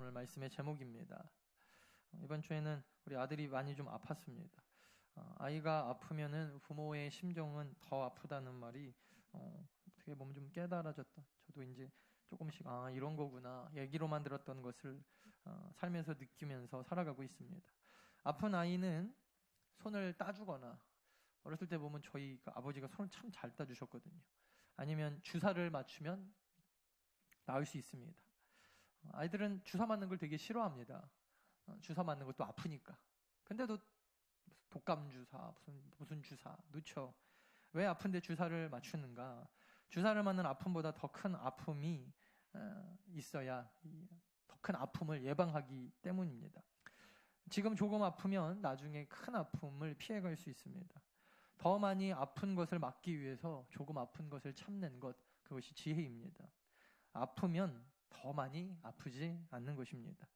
오늘 말씀의 제목입니다. 이번 주에는 우리 아들이 많이 좀 아팠습니다. 아이가 아프면은 부모의 심정은 더 아프다는 말이 어떻게 보면 좀 깨달아졌다. 저도 이제 조금씩 이런 거구나 얘기로만 들었던 것을 살면서 느끼면서 살아가고 있습니다. 아픈 아이는 손을 따주거나, 어렸을 때 보면 저희 아버지가 손을 참 잘 따주셨거든요. 아니면 주사를 맞추면 나을 수 있습니다. 아이들은 주사 맞는 걸 되게 싫어합니다. 주사 맞는 것도 아프니까. 근데도 독감 주사, 무슨 주사 놓쳐. 왜 아픈데 주사를 맞추는가? 주사를 맞는 아픔보다 더 큰 아픔이 있어야 더 큰 아픔을 예방하기 때문입니다. 지금 조금 아프면 나중에 큰 아픔을 피해갈 수 있습니다. 더 많이 아픈 것을 막기 위해서 조금 아픈 것을 참는 것, 그것이 지혜입니다. 아프면 더 많이 아프지 않는 것입니다.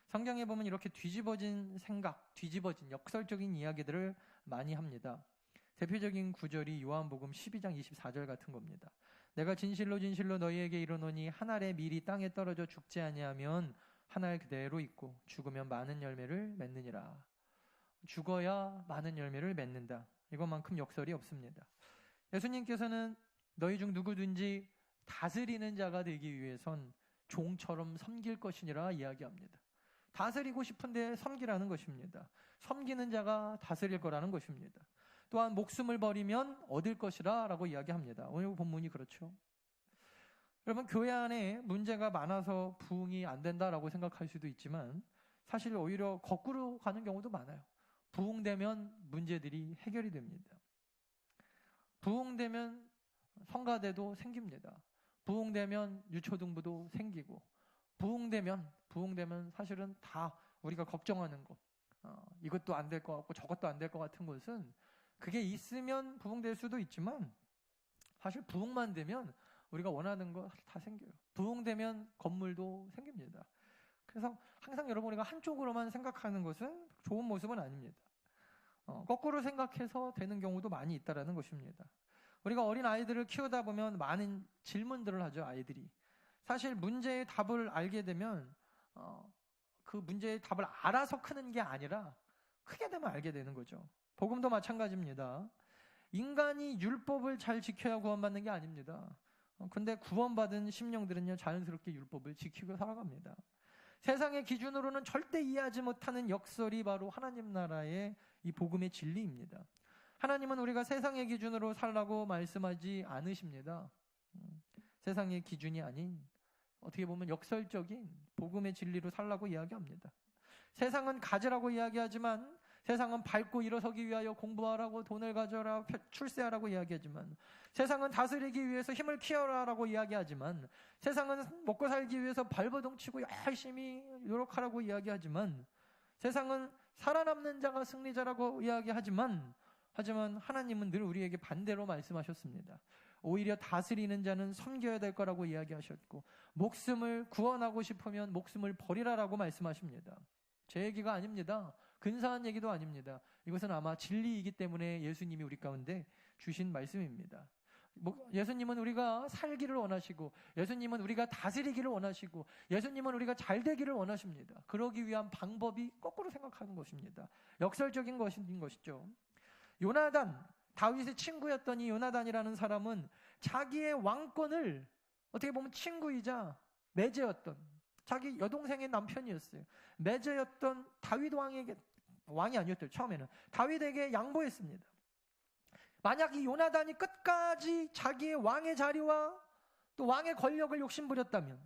성경에 보면 이렇게 뒤집어진 생각, 뒤집어진 역설적인 이야기들을 많이 합니다. 대표적인 구절이 요한복음 12장 24절 같은 겁니다. 내가 진실로 진실로 너희에게 이르노니 한 알의 밀이 땅에 떨어져 죽지 아니하면 한 알 그대로 있고 죽으면 많은 열매를 맺느니라. 죽어야 많은 열매를 맺는다. 이것만큼 역설이 없습니다. 예수님께서는 너희 중 누구든지 다스리는 자가 되기 위해선 종처럼 섬길 것이니라 이야기합니다. 다스리고 싶은데 섬기라는 것입니다. 섬기는 자가 다스릴 거라는 것입니다. 또한 목숨을 버리면 얻을 것이라 라고 이야기합니다. 오늘 본문이 그렇죠. 여러분, 교회 안에 문제가 많아서 부흥이 안 된다라고 생각할 수도 있지만 사실 오히려 거꾸로 가는 경우도 많아요. 부흥되면 문제들이 해결이 됩니다. 부흥되면 성가대도 생깁니다. 부흥되면 유초등부도 생기고, 부흥되면 사실은 다 우리가 걱정하는 것, 이것도 안 될 것 같고 저것도 안 될 것 같은 것은 그게 있으면 부흥될 수도 있지만 사실 부흥만 되면 우리가 원하는 거 다 생겨요. 부흥되면 건물도 생깁니다. 그래서 항상 여러분, 우리가 한쪽으로만 생각하는 것은 좋은 모습은 아닙니다. 거꾸로 생각해서 되는 경우도 많이 있다는 것입니다. 우리가 어린 아이들을 키우다 보면 많은 질문들을 하죠. 아이들이 사실 문제의 답을 알게 되면 그 문제의 답을 알아서 크는 게 아니라 크게 되면 알게 되는 거죠. 복음도 마찬가지입니다. 인간이 율법을 잘 지켜야 구원받는 게 아닙니다. 근데 구원받은 심령들은요, 자연스럽게 율법을 지키고 살아갑니다. 세상의 기준으로는 절대 이해하지 못하는 역설이 바로 하나님 나라의 이 복음의 진리입니다. 하나님은 우리가 세상의 기준으로 살라고 말씀하지 않으십니다. 세상의 기준이 아닌 어떻게 보면 역설적인 복음의 진리로 살라고 이야기합니다. 세상은 가지라고 이야기하지만, 세상은 밟고 일어서기 위하여 공부하라고, 돈을 가져라, 출세하라고 이야기하지만, 세상은 다스리기 위해서 힘을 키워라라고 이야기하지만, 세상은 먹고 살기 위해서 발버둥치고 열심히 노력하라고 이야기하지만, 세상은 살아남는 자가 승리자라고 이야기하지만, 하나님은 늘 우리에게 반대로 말씀하셨습니다. 오히려 다스리는 자는 섬겨야 될 거라고 이야기하셨고, 목숨을 구원하고 싶으면 목숨을 버리라라고 말씀하십니다. 제 얘기가 아닙니다. 근사한 얘기도 아닙니다. 이것은 아마 진리이기 때문에 예수님이 우리 가운데 주신 말씀입니다. 예수님은 우리가 살기를 원하시고, 예수님은 우리가 다스리기를 원하시고, 예수님은 우리가 잘 되기를 원하십니다. 그러기 위한 방법이 거꾸로 생각하는 것입니다. 역설적인 것이죠. 요나단, 다윗의 친구였던 이 요나단이라는 사람은 자기의 왕권을 어떻게 보면 친구이자 매제였던, 자기 여동생의 남편이었어요. 매제였던 다윗 왕이 아니었대요. 처음에는 다윗에게 양보했습니다. 만약 이 요나단이 끝까지 자기의 왕의 자리와 또 왕의 권력을 욕심부렸다면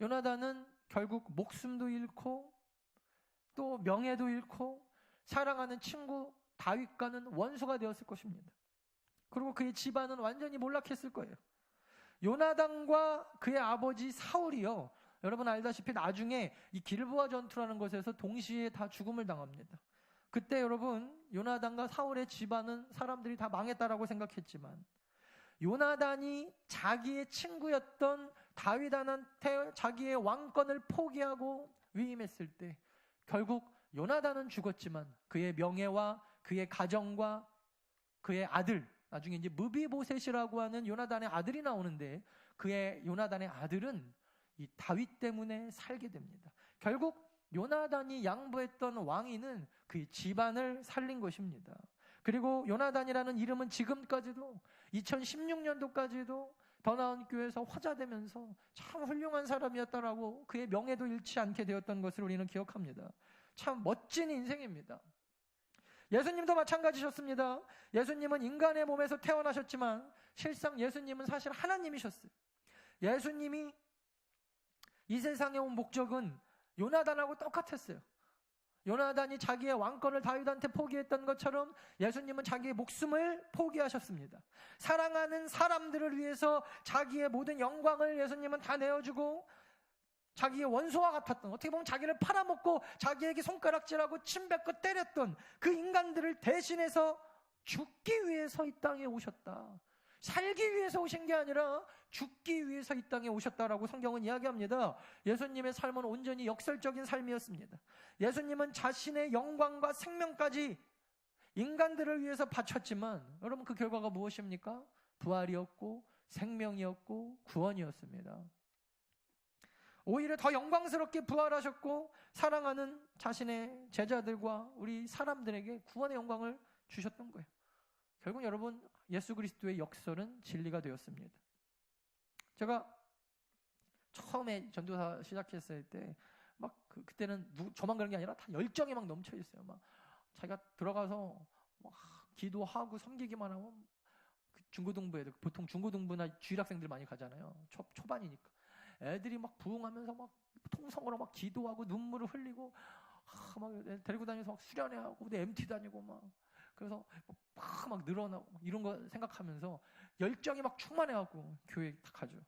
요나단은 결국 목숨도 잃고 또 명예도 잃고 사랑하는 친구 다윗과는 원수가 되었을 것입니다. 그리고 그의 집안은 완전히 몰락했을 거예요. 요나단과 그의 아버지 사울이요, 여러분 알다시피 나중에 이 길보아 전투라는 것에서 동시에 다 죽음을 당합니다. 그때 여러분, 요나단과 사울의 집안은 사람들이 다 망했다라고 생각했지만, 요나단이 자기의 친구였던 다윗한테 자기의 왕권을 포기하고 위임했을 때 결국 요나단은 죽었지만 그의 명예와 그의 가정과 그의 아들, 나중에 이제 무비보셋이라고 하는 요나단의 아들이 나오는데, 그의 요나단의 아들은 이 다윗 때문에 살게 됩니다. 결국 요나단이 양보했던 왕위는 그 집안을 살린 것입니다. 그리고 요나단이라는 이름은 지금까지도 2016년도까지도 더 나은 교회에서 화자되면서 참 훌륭한 사람이었다라고 그의 명예도 잃지 않게 되었던 것을 우리는 기억합니다. 참 멋진 인생입니다. 예수님도 마찬가지셨습니다. 예수님은 인간의 몸에서 태어나셨지만 실상 예수님은 사실 하나님이셨어요. 예수님이 이 세상에 온 목적은 요나단하고 똑같았어요. 요나단이 자기의 왕권을 다윗한테 포기했던 것처럼 예수님은 자기의 목숨을 포기하셨습니다. 사랑하는 사람들을 위해서 자기의 모든 영광을 예수님은 다 내어주고 자기의 원수와 같았던, 어떻게 보면 자기를 팔아먹고 자기에게 손가락질하고 침뱉고 때렸던 그 인간들을 대신해서 죽기 위해서 이 땅에 오셨다. 살기 위해서 오신 게 아니라 죽기 위해서 이 땅에 오셨다라고 성경은 이야기합니다. 예수님의 삶은 온전히 역설적인 삶이었습니다. 예수님은 자신의 영광과 생명까지 인간들을 위해서 바쳤지만 여러분 그 결과가 무엇입니까? 부활이었고 생명이었고 구원이었습니다. 오히려 더 영광스럽게 부활하셨고 사랑하는 자신의 제자들과 우리 사람들에게 구원의 영광을 주셨던 거예요. 결국 여러분 예수 그리스도의 역설은 진리가 되었습니다. 제가 처음에 전도사 시작했을 때 막 그때는 저만 그런 게 아니라 다 열정이 막 넘쳐 있어요. 막 자기가 들어가서 막 기도하고 섬기기만 하면 중고등부 애들, 보통 중고등부나 주일학생들 많이 가잖아요. 초반이니까 애들이 막 부흥하면서 막 통성으로 막 기도하고 눈물을 흘리고 막 데리고 다니면서 막 수련회하고 근데 MT 다니고 막 그래서 막 늘어나고 막 이런 거 생각하면서 열정이 막 충만해갖고 교회 딱 가죠.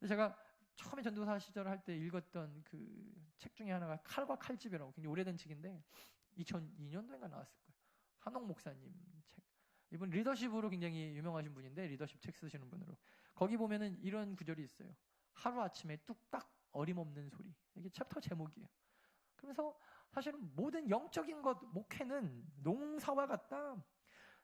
제가 처음에 전도사 시절 할 때 읽었던 그 책 중에 하나가 칼과 칼집이라고 굉장히 오래된 책인데 2002년도인가 나왔을 거예요. 한옥 목사님 책. 이분 리더십으로 굉장히 유명하신 분인데 리더십 책 쓰시는 분으로. 거기 보면은 이런 구절이 있어요. 하루아침에 뚝딱 어림없는 소리. 이게 챕터 제목이에요. 그래서 사실은 모든 영적인 것, 목회는 농사와 같다.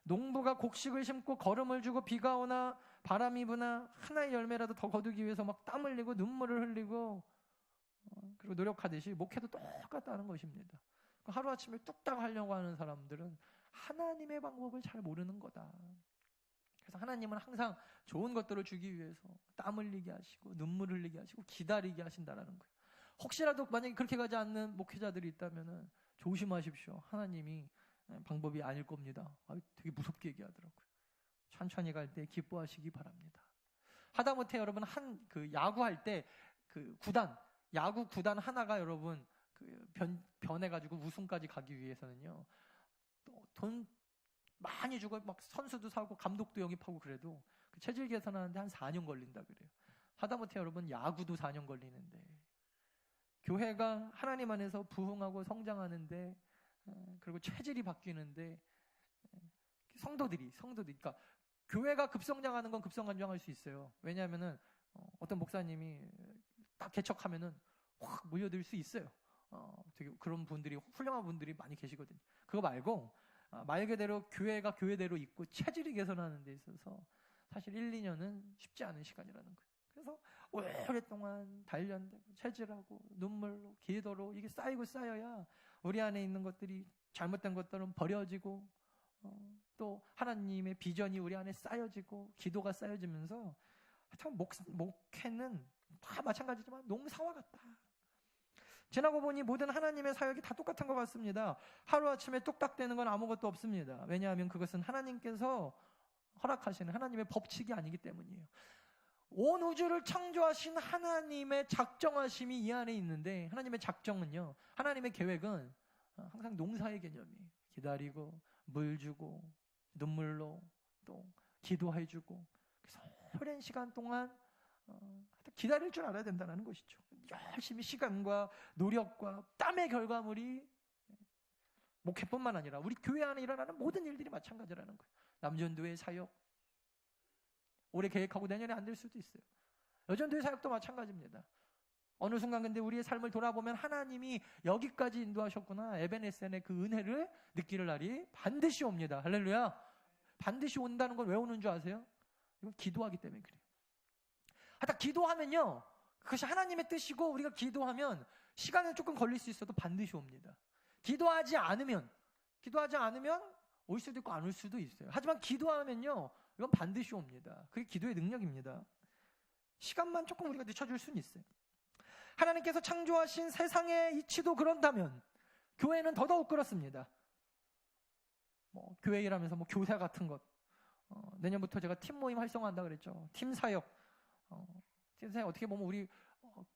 농부가 곡식을 심고 거름을 주고 비가 오나 바람이 부나 하나의 열매라도 더 거두기 위해서 막 땀 흘리고 눈물을 흘리고 그리고 노력하듯이 목회도 똑같다는 것입니다. 하루아침에 뚝딱 하려고 하는 사람들은 하나님의 방법을 잘 모르는 거다. 그래서 하나님은 항상 좋은 것들을 주기 위해서 땀 흘리게 하시고 눈물 흘리게 하시고 기다리게 하신다라는 거예요. 혹시라도 만약에 그렇게 가지 않는 목회자들이 있다면 조심하십시오. 하나님이 방법이 아닐 겁니다. 되게 무섭게 얘기하더라고요. 천천히 갈 때 기뻐하시기 바랍니다. 하다못해 여러분 그 야구할 때 그 야구 구단 하나가 여러분 변해가지고 우승까지 가기 위해서는요. 또 돈 많이 주고 막 선수도 사고 감독도 영입하고 그래도 그 체질 개선하는데 한 4년 걸린다 그래요. 하다못해 여러분 야구도 4년 걸리는데 교회가 하나님 안에서 부흥하고 성장하는데 그리고 체질이 바뀌는데 성도들이 그러니까 교회가 급성장하는 건 급성장할 수 있어요. 왜냐하면은 어떤 목사님이 딱 개척하면은 확 몰려들 수 있어요. 되게 그런 분들이 훌륭한 분들이 많이 계시거든요. 그거 말고 말 그대로 교회가 교회대로 있고 체질이 개선하는 데 있어서 사실 1, 2년은 쉽지 않은 시간이라는 거예요. 그래서 오랫동안 단련되고 체질하고 눈물로 기도로 이게 쌓이고 쌓여야 우리 안에 있는 것들이 잘못된 것들은 버려지고 또 하나님의 비전이 우리 안에 쌓여지고 기도가 쌓여지면서 참 목회는 다 마찬가지지만 농사와 같다. 지나고 보니 모든 하나님의 사역이 다 똑같은 것 같습니다. 하루아침에 뚝딱되는 건 아무것도 없습니다. 왜냐하면 그것은 하나님께서 허락하시는 하나님의 법칙이 아니기 때문이에요. 온 우주를 창조하신 하나님의 작정하심이 이 안에 있는데 하나님의 작정은요. 하나님의 계획은 항상 농사의 개념이에요. 기다리고 물 주고 눈물로 또 기도해주고 그래서 오랜 시간 동안 기다릴 줄 알아야 된다는 것이죠. 열심히 시간과 노력과 땀의 결과물이 목회뿐만 아니라 우리 교회 안에 일어나는 모든 일들이 마찬가지라는 거예요. 남전도의 사역 올해 계획하고 내년에 안 될 수도 있어요. 여전도의 사역도 마찬가지입니다. 어느 순간 근데 우리의 삶을 돌아보면 하나님이 여기까지 인도하셨구나. 에베네센의 그 은혜를 느낄 날이 반드시 옵니다. 할렐루야. 반드시 온다는 건 왜 오는 줄 아세요? 이건 기도하기 때문에 그래요. 하여튼 기도하면요. 그것이 하나님의 뜻이고 우리가 기도하면 시간은 조금 걸릴 수 있어도 반드시 옵니다. 기도하지 않으면 올 수도 있고 안 올 수도 있어요. 하지만 기도하면요, 이건 반드시 옵니다. 그게 기도의 능력입니다. 시간만 조금 우리가 늦춰줄 수는 있어요. 하나님께서 창조하신 세상의 이치도 그런다면 교회는 더더욱 그렇습니다. 교회 일하면서 교사 같은 것, 내년부터 제가 팀 모임 활성화한다 그랬죠. 팀 사역, 어떻게 보면 우리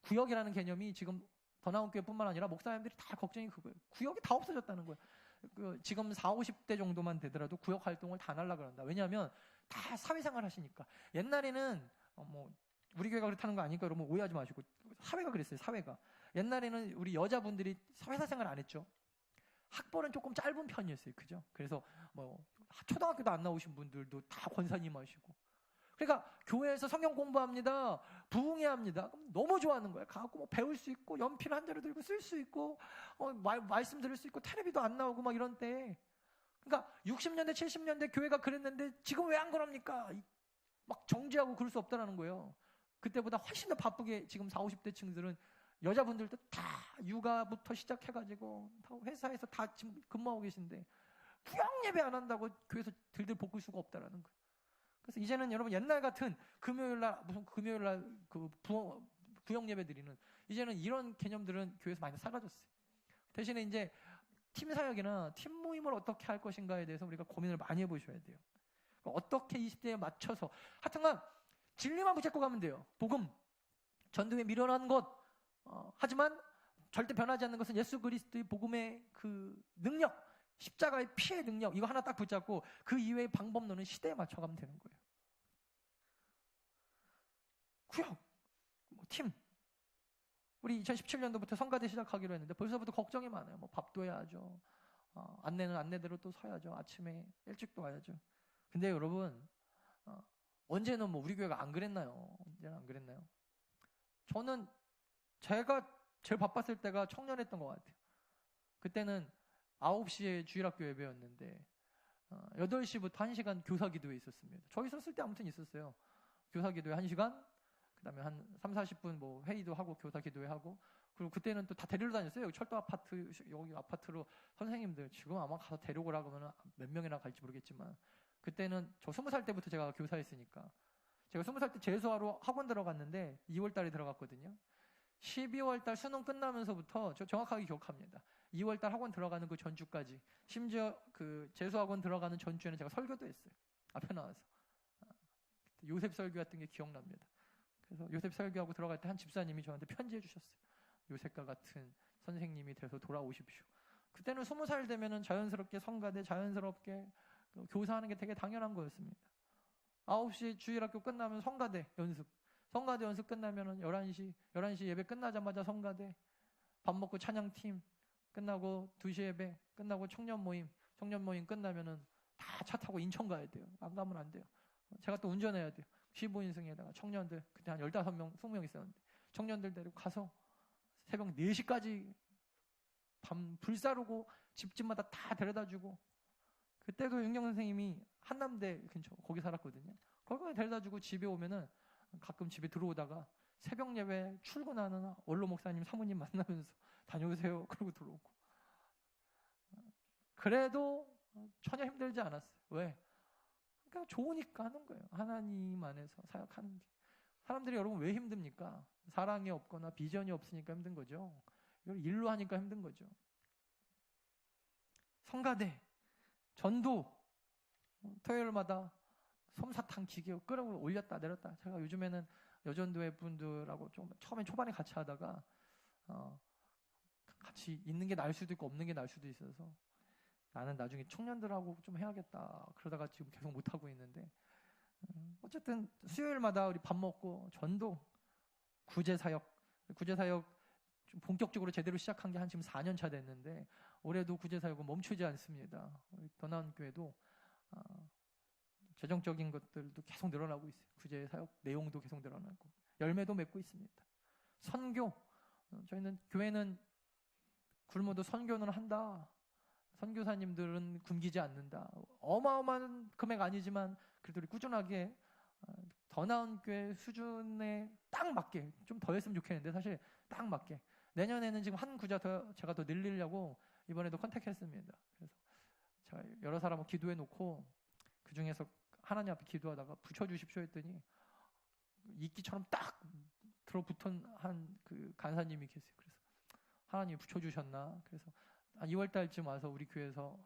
구역이라는 개념이 지금 더 나은 교회뿐만 아니라 목사님들이 다 걱정이 그거예요. 구역이 다 없어졌다는 거예요. 지금 40, 50대 정도만 되더라도 구역 활동을 다 하려고 그런다. 왜냐하면 다 사회생활 하시니까. 옛날에는 우리 교회가 그렇다는 거 아니니까 여러분 오해하지 마시고, 사회가 그랬어요. 사회가. 옛날에는 우리 여자분들이 사회사생활 안 했죠. 학벌은 조금 짧은 편이었어요. 그죠? 그래서 초등학교도 안 나오신 분들도 다 권사님 하시고. 그러니까 교회에서 성경 공부합니다. 부흥해야 합니다. 그럼 너무 좋아하는 거예요. 가고 배울 수 있고 연필 한 자루 들고 쓸 수 있고 말씀 들을 수 있고 텔레비도 안 나오고 막 이런 때. 그러니까 60년대 70년대 교회가 그랬는데 지금 왜 안 그럽니까? 막 정지하고 그럴 수 없다라는 거예요. 그때보다 훨씬 더 바쁘게 지금 40, 50대 층들은 여자분들도 다 육아부터 시작해가지고 다 회사에서 다 지금 근무하고 계신데 구역 예배 안 한다고 교회에서 들들 볶을 수가 없다라는 거예요. 그래서 이제는 여러분 옛날 같은 금요일날 구역 예배 드리는, 이제는 이런 개념들은 교회에서 많이 사라졌어요. 대신에 이제 팀 사역이나 팀 모임을 어떻게 할 것인가에 대해서 우리가 고민을 많이 해보셔야 돼요. 어떻게 이 시대에 맞춰서 하여튼간 진리만 붙잡고 가면 돼요. 복음, 전도에 미련한 것, 하지만 절대 변하지 않는 것은 예수 그리스도의 복음의 그 능력, 십자가의 피의 능력, 이거 하나 딱 붙잡고 그 이외의 방법론은 시대에 맞춰가면 되는 거예요. 구역, 팀. 우리 2017년도부터 성가대 시작하기로 했는데 벌써부터 걱정이 많아요. 밥도 해야죠. 안내는 안내대로 또 서야죠. 아침에 일찍도 와야죠. 근데 여러분, 언제는 우리 교회가 안 그랬나요? 언제는 안 그랬나요? 저는 제가 제일 바빴을 때가 청년했던 것 같아요. 그때는 9시에 주일학교 예배였는데 8시부터 1시간 교사 기도회 있었습니다. 저 있었을 때 아무튼 있었어요. 교사 기도회 1시간, 그 다음에 한 3, 40분 회의도 하고 교사 기도회 하고, 그리고 그때는 또 다 데리러 다녔어요. 여기 철도 아파트, 여기 아파트로 선생님들, 지금 아마 가서 데리고 오라고 하면 몇 명이나 갈지 모르겠지만, 그때는 저 20살 때부터 제가 교사했으니까, 제가 20살 때 재수하러 학원 들어갔는데 2월 달에 들어갔거든요. 12월 달 수능 끝나면서부터 저 정확하게 기억합니다. 2월 달 학원 들어가는 그 전주까지, 심지어 그 재수학원 들어가는 전주에는 제가 설교도 했어요. 앞에 나와서. 요셉 설교했던 게 기억납니다. 그래서 요셉 설교하고 들어갈 때 한 집사님이 저한테 편지해 주셨어요. 요셉과 같은 선생님이 돼서 돌아오십시오. 그때는 20살 되면은 자연스럽게 성가대, 자연스럽게 교사하는 게 되게 당연한 거였습니다. 9시 주일학교 끝나면 성가대 연습. 성가대 연습 끝나면은 11시 예배 끝나자마자 성가대, 밥 먹고 찬양팀 끝나고 2시 예배 끝나고 청년 모임 끝나면은 다 차 타고 인천 가야 돼요. 안 가면 안 돼요. 제가 또 운전해야 돼요. 15인승에다가 청년들, 그때 한 15명, 20명 있었는데 청년들 데리고 가서 새벽 4시까지 밤 불사르고 집집마다 다 데려다주고, 그때도 윤경 선생님이 한남대 근처 거기 살았거든요. 거기 데려다주고 집에 오면은 가끔 집에 들어오다가 새벽 예배 출근하는 원로 목사님, 사모님 만나면서 다녀오세요 그러고 들어오고. 그래도 전혀 힘들지 않았어요. 왜? 그냥 좋으니까 하는 거예요. 하나님 안에서 사역하는 게. 사람들이 여러분 왜 힘듭니까? 사랑이 없거나 비전이 없으니까 힘든 거죠. 이걸 일로 하니까 힘든 거죠. 성가대, 전도, 토요일마다 솜사탕 기계 끌어 올렸다 내렸다. 제가 요즘에는 여전도회 분들하고 좀 처음에 초반에 같이 하다가 같이 있는 게 나을 수도 있고 없는 게 나을 수도 있어서 나는 나중에 청년들하고 좀 해야겠다 그러다가 지금 계속 못하고 있는데, 어쨌든 수요일마다 우리 밥 먹고 전도, 구제사역 좀 본격적으로 제대로 시작한 게 한 지금 4년 차 됐는데 올해도 구제사역은 멈추지 않습니다. 더 나은 교회도 재정적인 것들도 계속 늘어나고 있어요. 구제사역 내용도 계속 늘어나고 열매도 맺고 있습니다. 선교, 저희는 교회는 굶어도 선교는 한다. 선교사님들은 굶기지 않는다. 어마어마한 금액 아니지만 그래도 우리 꾸준하게 더 나은 교회 수준의 딱 맞게 좀 더 했으면 좋겠는데 사실 딱 맞게 내년에는 지금 한 구자 더 제가 더 늘리려고 이번에도 컨택했습니다. 그래서 제가 여러 사람을 기도해 놓고 그 중에서 하나님 앞에 기도하다가 붙여주십시오 했더니 이끼처럼 딱 들어붙은 한 그 간사님이 계세요. 그래서 하나님이 붙여주셨나? 그래서 2월 달쯤 와서 우리 교회에서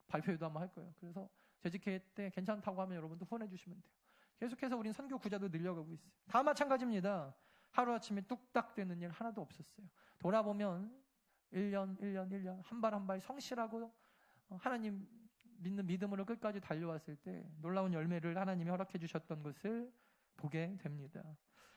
발표회도 한번 할 거예요. 그래서 재직회 때 괜찮다고 하면 여러분도 후원해 주시면 돼요. 계속해서 우린 선교 구자도 늘려가고 있어요. 다 마찬가지입니다. 하루아침에 뚝딱 되는 일 하나도 없었어요. 돌아보면 1년 한 발 한 발 성실하고 하나님 믿는 믿음으로 끝까지 달려왔을 때 놀라운 열매를 하나님이 허락해 주셨던 것을 보게 됩니다.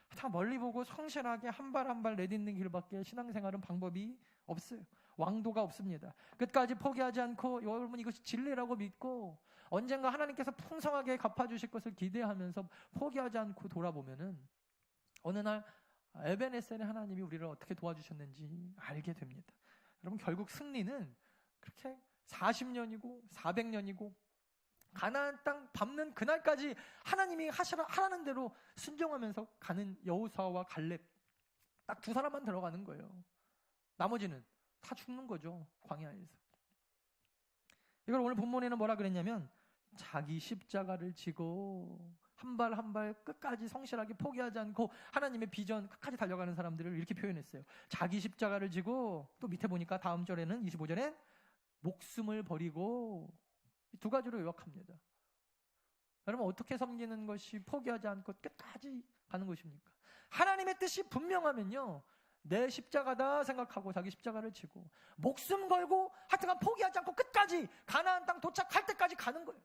다 멀리 보고 성실하게 한 발 한 발 내딛는 길밖에 신앙생활은 방법이 없어요. 왕도가 없습니다. 끝까지 포기하지 않고 여러분 이것이 진리라고 믿고 언젠가 하나님께서 풍성하게 갚아주실 것을 기대하면서 포기하지 않고 돌아보면은 어느 날 에베네셀의 하나님이 우리를 어떻게 도와주셨는지 알게 됩니다. 여러분 결국 승리는 그렇게 40년이고 400년이고 가나안 땅 밟는 그날까지 하나님이 하라는 대로 순종하면서 가는 여호수아와 갈렙 딱 두 사람만 들어가는 거예요. 나머지는 다 죽는 거죠. 광야에서. 이걸 오늘 본문에는 뭐라 그랬냐면 자기 십자가를 지고 한 발 한 발 끝까지 성실하게 포기하지 않고 하나님의 비전 끝까지 달려가는 사람들을 이렇게 표현했어요. 자기 십자가를 지고 또 밑에 보니까 다음 절에는 25절에 목숨을 버리고 두 가지로 요약합니다. 여러분 어떻게 섬기는 것이 포기하지 않고 끝까지 가는 것입니까? 하나님의 뜻이 분명하면요 내 십자가다 생각하고 자기 십자가를 지고 목숨 걸고 하여튼간 포기하지 않고 끝까지 가나안 땅 도착할 때까지 가는 거예요.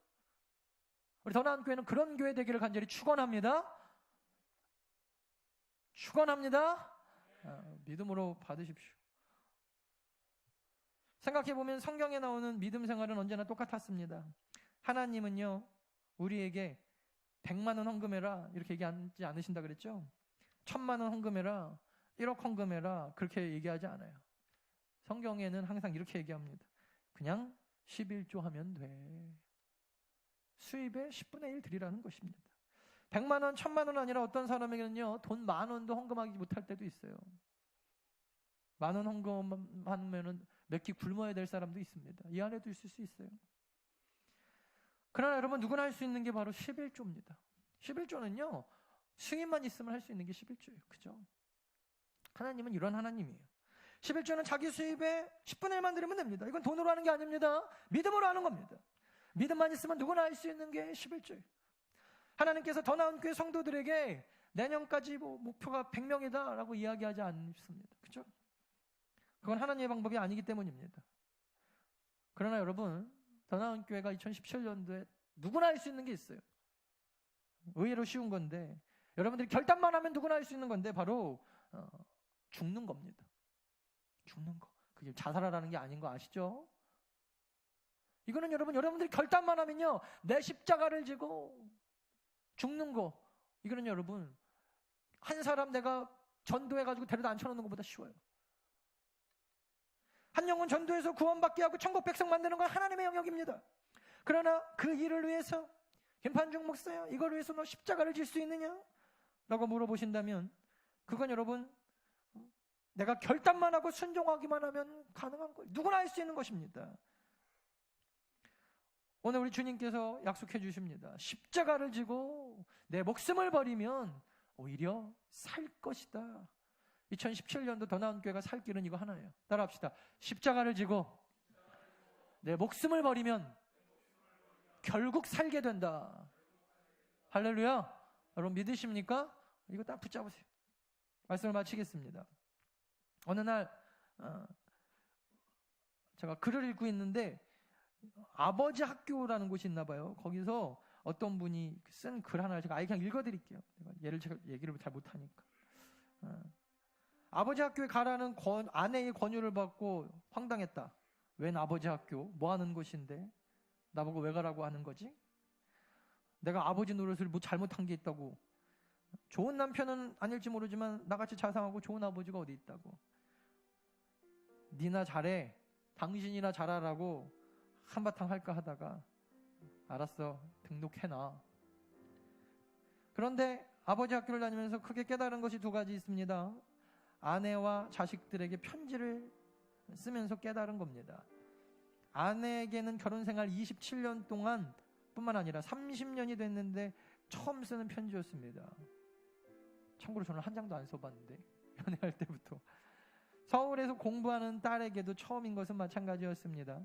우리 더 나은 교회는 그런 교회 되기를 간절히 축원합니다. 믿음으로 받으십시오. 생각해보면 성경에 나오는 믿음 생활은 언제나 똑같았습니다. 하나님은요 우리에게 100만 원 헌금해라 이렇게 얘기하지 않으신다 그랬죠? 1000만 원 헌금해라 1억 헌금해라 그렇게 얘기하지 않아요. 성경에는 항상 이렇게 얘기합니다. 그냥 11조 하면 돼. 수입의 10분의 1 드리라는 것입니다. 100만 원, 1000만 원 아니라 어떤 사람에게는요 돈 10,000원도 헌금하지 못할 때도 있어요. 10,000원 헌금하면은 몇 끼 굶어야 될 사람도 있습니다. 이 안에도 있을 수 있어요. 그러나 여러분 누구나 할 수 있는 게 바로 11조입니다. 11조는요 수입만 있으면 할 수 있는 게 11조예요. 그죠? 하나님은 이런 하나님이에요. 11조는 자기 수입의 10분의 1만 드리면 됩니다. 이건 돈으로 하는 게 아닙니다. 믿음으로 하는 겁니다. 믿음만 있으면 누구나 할 수 있는 게 11조예요. 하나님께서 더 나은 교회 성도들에게 내년까지 목표가 100명이다 라고 이야기하지 않습니다. 그죠? 그건 하나님의 방법이 아니기 때문입니다. 그러나 여러분 더 나은 교회가 2017년도에 누구나 할 수 있는 게 있어요. 의외로 쉬운 건데 여러분들이 결단만 하면 누구나 할 수 있는 건데 바로 죽는 겁니다. 죽는 거. 그게 자살하라는 게 아닌 거 아시죠? 이거는 여러분들이 결단만 하면요 내 십자가를 지고 죽는 거. 이거는 여러분 한 사람 내가 전도해가지고 데려다 앉혀놓는 것보다 쉬워요. 한 영혼 전도해서 구원받게 하고 천국 백성 만드는 건 하나님의 영역입니다. 그러나 그 일을 위해서 김판중 목사야 이걸 위해서 너 십자가를 질 수 있느냐? 라고 물어보신다면 그건 여러분 내가 결단만 하고 순종하기만 하면 가능한 거예요. 누구나 할 수 있는 것입니다. 오늘 우리 주님께서 약속해 주십니다. 십자가를 지고 내 목숨을 버리면 오히려 살 것이다. 2017년도 더 나은 교회가 살 길은 이거 하나예요. 따라합시다. 십자가를 지고 내 목숨을 버리면 결국 살게 된다. 할렐루야. 여러분 믿으십니까? 이거 딱 붙잡으세요. 말씀을 마치겠습니다. 어느 날 제가 글을 읽고 있는데 아버지 학교라는 곳이 있나 봐요. 거기서 어떤 분이 쓴 글 하나를 제가 아예 그냥 읽어드릴게요. 제가 얘기를 잘 못하니까. 아버지 학교에 가라는 아내의 권유를 받고 황당했다. 웬 아버지 학교? 뭐 하는 곳인데? 나보고 왜 가라고 하는 거지? 내가 아버지 노릇을 뭐 잘못한 게 있다고. 좋은 남편은 아닐지 모르지만 나같이 자상하고 좋은 아버지가 어디 있다고. 니나 잘해. 당신이나 잘하라고 한바탕 할까 하다가 알았어. 등록해놔. 그런데 아버지 학교를 다니면서 크게 깨달은 것이 두 가지 있습니다. 아내와 자식들에게 편지를 쓰면서 깨달은 겁니다. 아내에게는 결혼 생활 27년 동안 뿐만 아니라 30년이 됐는데 처음 쓰는 편지였습니다. 참고로 저는 한 장도 안 써봤는데, 연애할 때부터. 서울에서 공부하는 딸에게도 처음인 것은 마찬가지였습니다.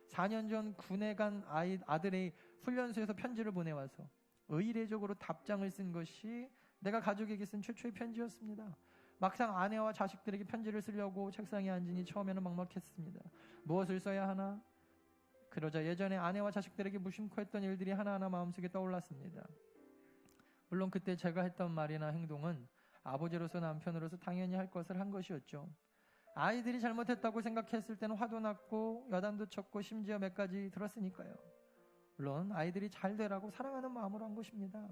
4년 전 군에 간 아들의 훈련소에서 편지를 보내와서 의례적으로 답장을 쓴 것이 내가 가족에게 쓴 최초의 편지였습니다. 막상 아내와 자식들에게 편지를 쓰려고 책상에 앉으니 처음에는 막막했습니다. 무엇을 써야 하나? 그러자 예전에 아내와 자식들에게 무심코 했던 일들이 하나하나 마음속에 떠올랐습니다. 물론 그때 제가 했던 말이나 행동은 아버지로서 남편으로서 당연히 할 것을 한 것이었죠. 아이들이 잘못했다고 생각했을 때는 화도 났고 여단도 쳤고 심지어 몇 가지 들었으니까요. 물론 아이들이 잘 되라고 사랑하는 마음으로 한 것입니다.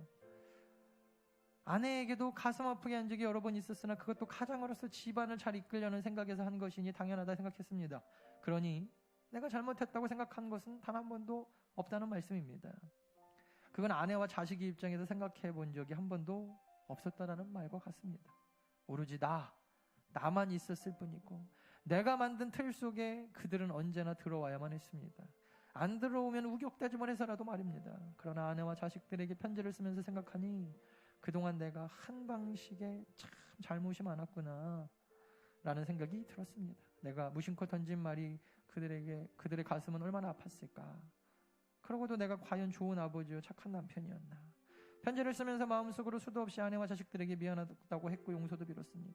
아내에게도 가슴 아프게 한 적이 여러 번 있었으나 그것도 가장으로서 집안을 잘 이끌려는 생각에서 한 것이니 당연하다 생각했습니다. 그러니 내가 잘못했다고 생각한 것은 단 한 번도 없다는 말씀입니다. 그건 아내와 자식의 입장에서 생각해 본 적이 한 번도 없었다라는 말과 같습니다. 오로지 나만 있었을 뿐이고 내가 만든 틀 속에 그들은 언제나 들어와야만 했습니다. 안 들어오면 우격다짐을 해서라도 말입니다. 그러나 아내와 자식들에게 편지를 쓰면서 생각하니 그동안 내가 한 방식에 참 잘못이 많았구나 라는 생각이 들었습니다. 내가 무심코 던진 말이 그들의 가슴은 얼마나 아팠을까. 그러고도 내가 과연 좋은 아버지요 착한 남편이었나. 편지를 쓰면서 마음속으로 수도 없이 아내와 자식들에게 미안하다고 했고 용서도 빌었습니다.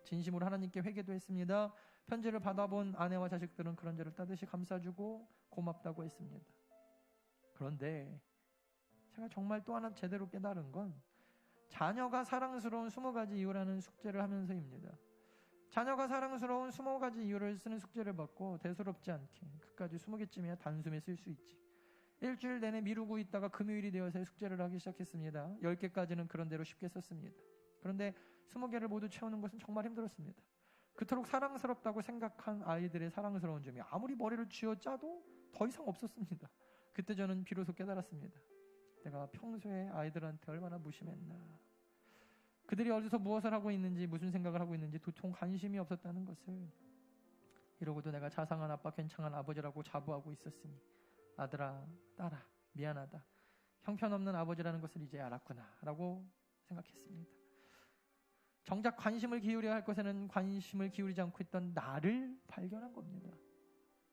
진심으로 하나님께 회개도 했습니다. 편지를 받아본 아내와 자식들은 그런 저를 따뜻이 감싸주고 고맙다고 했습니다. 그런데 제가 정말 또 하나 제대로 깨달은 건 자녀가 사랑스러운 20가지 이유라는 숙제를 하면서입니다. 자녀가 사랑스러운 20가지 이유를 쓰는 숙제를 받고 대수롭지 않게 그까지 20개쯤이야 단숨에 쓸 수 있지. 일주일 내내 미루고 있다가 금요일이 되어서 숙제를 하기 시작했습니다. 10개까지는 그런 대로 쉽게 썼습니다. 그런데 20개를 모두 채우는 것은 정말 힘들었습니다. 그토록 사랑스럽다고 생각한 아이들의 사랑스러운 점이 아무리 머리를 쥐어짜도 더 이상 없었습니다. 그때 저는 비로소 깨달았습니다. 내가 평소에 아이들한테 얼마나 무심했나. 그들이 어디서 무엇을 하고 있는지 무슨 생각을 하고 있는지 도통 관심이 없었다는 것을. 이러고도 내가 자상한 아빠 괜찮은 아버지라고 자부하고 있었으니 아들아 딸아 미안하다. 형편없는 아버지라는 것을 이제 알았구나 라고 생각했습니다. 정작 관심을 기울여야 할 것에는 관심을 기울이지 않고 있던 나를 발견한 겁니다.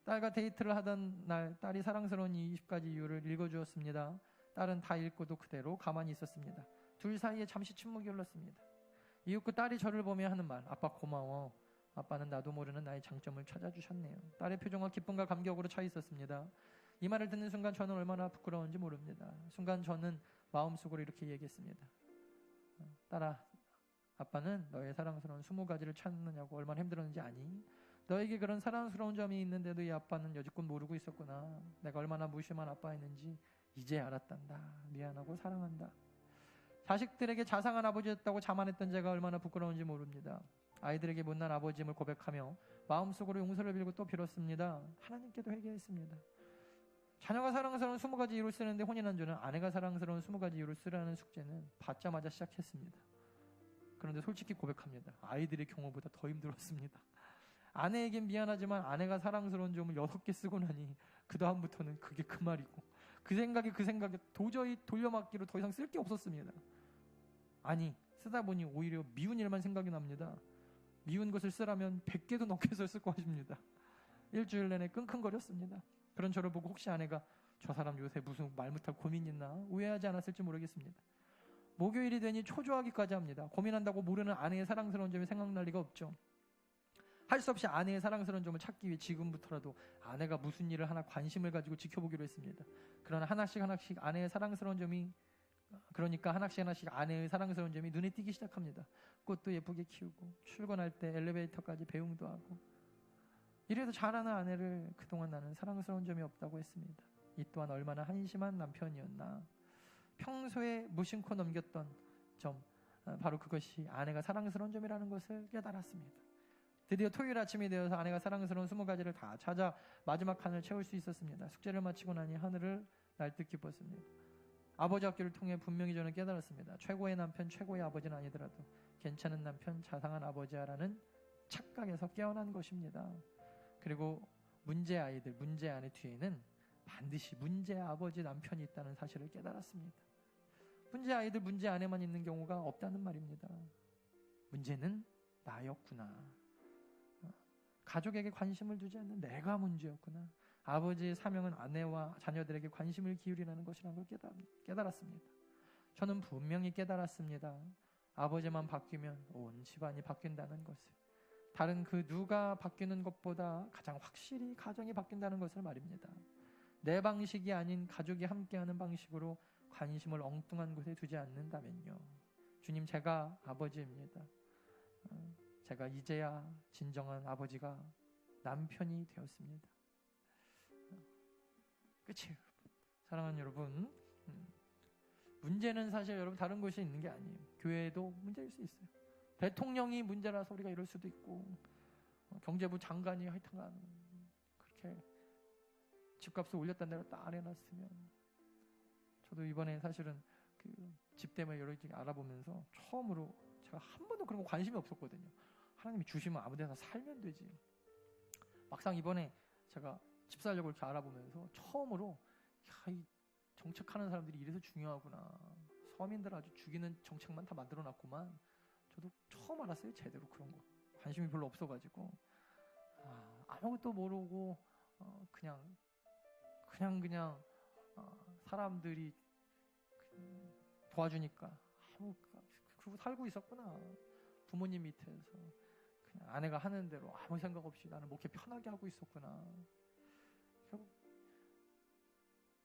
딸과 데이트를 하던 날 딸이 사랑스러운 20가지 이유를 읽어주었습니다. 딸은 다 읽고도 그대로 가만히 있었습니다. 둘 사이에 잠시 침묵이 흘렀습니다. 이윽고 딸이 저를 보며 하는 말, 아빠 고마워. 아빠는 나도 모르는 나의 장점을 찾아주셨네요. 딸의 표정은 기쁨과 감격으로 차 있었습니다. 이 말을 듣는 순간 저는 얼마나 부끄러운지 모릅니다. 순간 저는 마음속으로 이렇게 얘기했습니다. 딸아, 아빠는 너의 사랑스러운 20가지를 찾느냐고 얼마나 힘들었는지 아니? 너에게 그런 사랑스러운 점이 있는데도 이 아빠는 여지껏 모르고 있었구나. 내가 얼마나 무심한 아빠였는지 이제 알았단다. 미안하고 사랑한다. 자식들에게 자상한 아버지였다고 자만했던 제가 얼마나 부끄러운지 모릅니다. 아이들에게 못난 아버지임을 고백하며 마음속으로 용서를 빌고 또 빌었습니다. 하나님께도 회개했습니다. 자녀가 사랑스러운 20가지 이유를 쓰는데 혼인한 저는 아내가 사랑스러운 20가지 이유를 쓰라는 숙제는 받자마자 시작했습니다. 그런데 솔직히 고백합니다. 아이들의 경우보다 더 힘들었습니다. 아내에겐 미안하지만 아내가 사랑스러운 점을 6개 쓰고 나니 그 다음부터는 그게 그 말이고 그 생각에 도저히 돌려막기로 더 이상 쓸 게 없었습니다. 아니 쓰다 보니 오히려 미운 일만 생각이 납니다. 미운 것을 쓰라면 100개도 넘게 썼을 것입니다. 일주일 내내 끙끙거렸습니다. 그런 저를 보고 혹시 아내가 저 사람 요새 무슨 말 못할 고민 있나 오해하지 않았을지 모르겠습니다. 목요일이 되니 초조하기까지 합니다. 고민한다고 모르는 아내의 사랑스러운 점이 생각날 리가 없죠. 할 수 없이 아내의 사랑스러운 점을 찾기 위해 지금부터라도 아내가 무슨 일을 하나 관심을 가지고 지켜보기로 했습니다. 그러나 하나씩 아내의 사랑스러운 점이 하나씩 아내의 사랑스러운 점이 눈에 띄기 시작합니다. 꽃도 예쁘게 키우고 출근할 때 엘리베이터까지 배웅도 하고 이래도 잘하는 아내를 그동안 나는 사랑스러운 점이 없다고 했습니다. 이 또한 얼마나 한심한 남편이었나. 평소에 무심코 넘겼던 점, 바로 그것이 아내가 사랑스러운 점이라는 것을 깨달았습니다. 드디어 토요일 아침이 되어서 아내가 사랑스러운 20가지를 다 찾아 마지막 칸을 채울 수 있었습니다. 숙제를 마치고 나니 하늘을 날듯 기뻤습니다. 아버지 학교를 통해 분명히 저는 깨달았습니다. 최고의 남편, 최고의 아버지는 아니더라도 괜찮은 남편, 자상한 아버지야라는 착각에서 깨어난 것입니다. 그리고 문제 아이들, 문제 아내 뒤에는 반드시 문제 아버지, 남편이 있다는 사실을 깨달았습니다. 문제 아이들, 문제 아내만 있는 경우가 없다는 말입니다. 문제는 나였구나. 가족에게 관심을 두지 않는 내가 문제였구나. 아버지의 사명은 아내와 자녀들에게 관심을 기울이라는 것이라는 걸 깨달았습니다. 저는 분명히 깨달았습니다. 아버지만 바뀌면 온 집안이 바뀐다는 것을. 다른 그 누가 바뀌는 것보다 가장 확실히 가정이 바뀐다는 것을 말입니다. 내 방식이 아닌 가족이 함께하는 방식으로 관심을 엉뚱한 곳에 두지 않는다면요. 주님, 제가 아버지입니다. 제가 이제야 진정한 아버지가 남편이 되었습니다. 끝이에요. 사랑하는 여러분, 문제는 사실 여러분 다른 곳이 있는 게 아니에요. 교회도 문제일 수 있어요. 대통령이 문제라서 우리가 이럴 수도 있고, 경제부 장관이 하여튼간 그렇게 집값을 올렸다 내렸다 안 해놨으면. 저도 이번에 사실은 그 집 때문에 여러 개 알아보면서 처음으로 제가 한 번도 그런 거 관심이 없었거든요. 하나님이 주시면 아무 데나 살면 되지. 막상 이번에 제가 집 살려고 이렇게 알아보면서 처음으로 이 정책하는 사람들이 이래서 중요하구나. 서민들 아주 죽이는 정책만 다 만들어놨구만. 저도 처음 알았어요. 제대로 그런 거. 관심이 별로 없어가지고 아무것도 모르고 그냥 사람들이 도와주니까 그러고 살고 있었구나. 부모님 밑에서 그냥 아내가 하는 대로 아무 생각 없이 나는 목회 편하게 하고 있었구나. 결국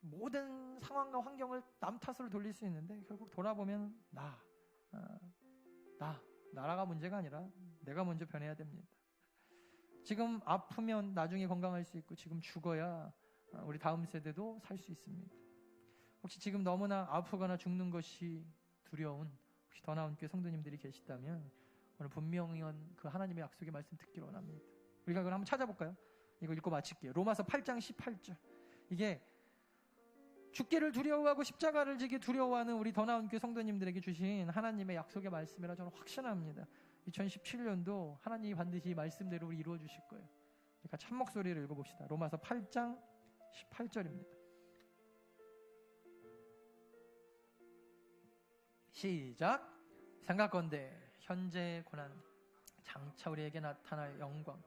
모든 상황과 환경을 남 탓으로 돌릴 수 있는데 결국 돌아보면 나라가 문제가 아니라 내가 먼저 변해야 됩니다. 지금 아프면 나중에 건강할 수 있고 지금 죽어야 우리 다음 세대도 살 수 있습니다. 혹시 지금 너무나 아프거나 죽는 것이 두려운 혹시 더 나은 교회 성도님들이 계시다면 오늘 분명히 그 하나님의 약속의 말씀 듣기를 원합니다. 우리가 그걸 한번 찾아볼까요? 이거 읽고 마칠게요. 로마서 8장 18절. 이게 죽기를 두려워하고 십자가를 지기 두려워하는 우리 더 나은 교회 성도님들에게 주신 하나님의 약속의 말씀이라 저는 확신합니다. 2017년도 하나님이 반드시 이 말씀대로 우리 이루어 주실 거예요. 그러니까 참 목소리를 읽어봅시다. 로마서 8장 18절입니다. 시작. 생각건대 현재의 고난 장차 우리에게 나타날 영광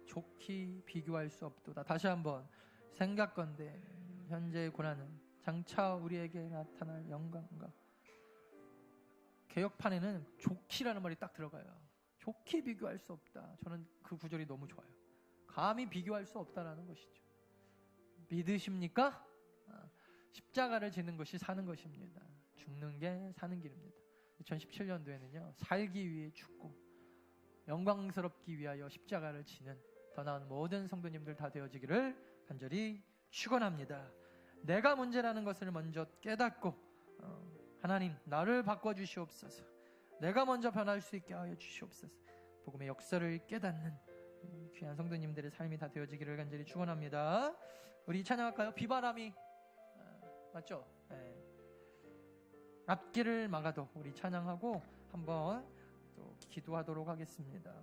좋게 비교할 수 없도다. 다시 한번 생각건대 현재의 고난은 장차 우리에게 나타날 영광과. 개혁판에는 좋기라는 말이 딱 들어가요. 좋게 비교할 수 없다. 저는 그 구절이 너무 좋아요. 감히 비교할 수 없다라는 것이죠. 믿으십니까? 십자가를 지는 것이 사는 것입니다. 죽는 게 사는 길입니다. 2017년도에는요. 살기 위해 죽고 영광스럽기 위하여 십자가를 지는 더 나은 모든 성도님들 다 되어지기를 간절히 축원합니다. 내가 문제라는 것을 먼저 깨닫고 하나님 나를 바꿔주시옵소서. 내가 먼저 변할 수 있게 하여 주시옵소서. 복음의 역사를 깨닫는 귀한 성도님들의 삶이 다 되어지기를 간절히 축원합니다. 우리 찬양할까요? 비바람이 맞죠? 네. 앞길을 막아도 우리 찬양하고 한번 또 기도하도록 하겠습니다.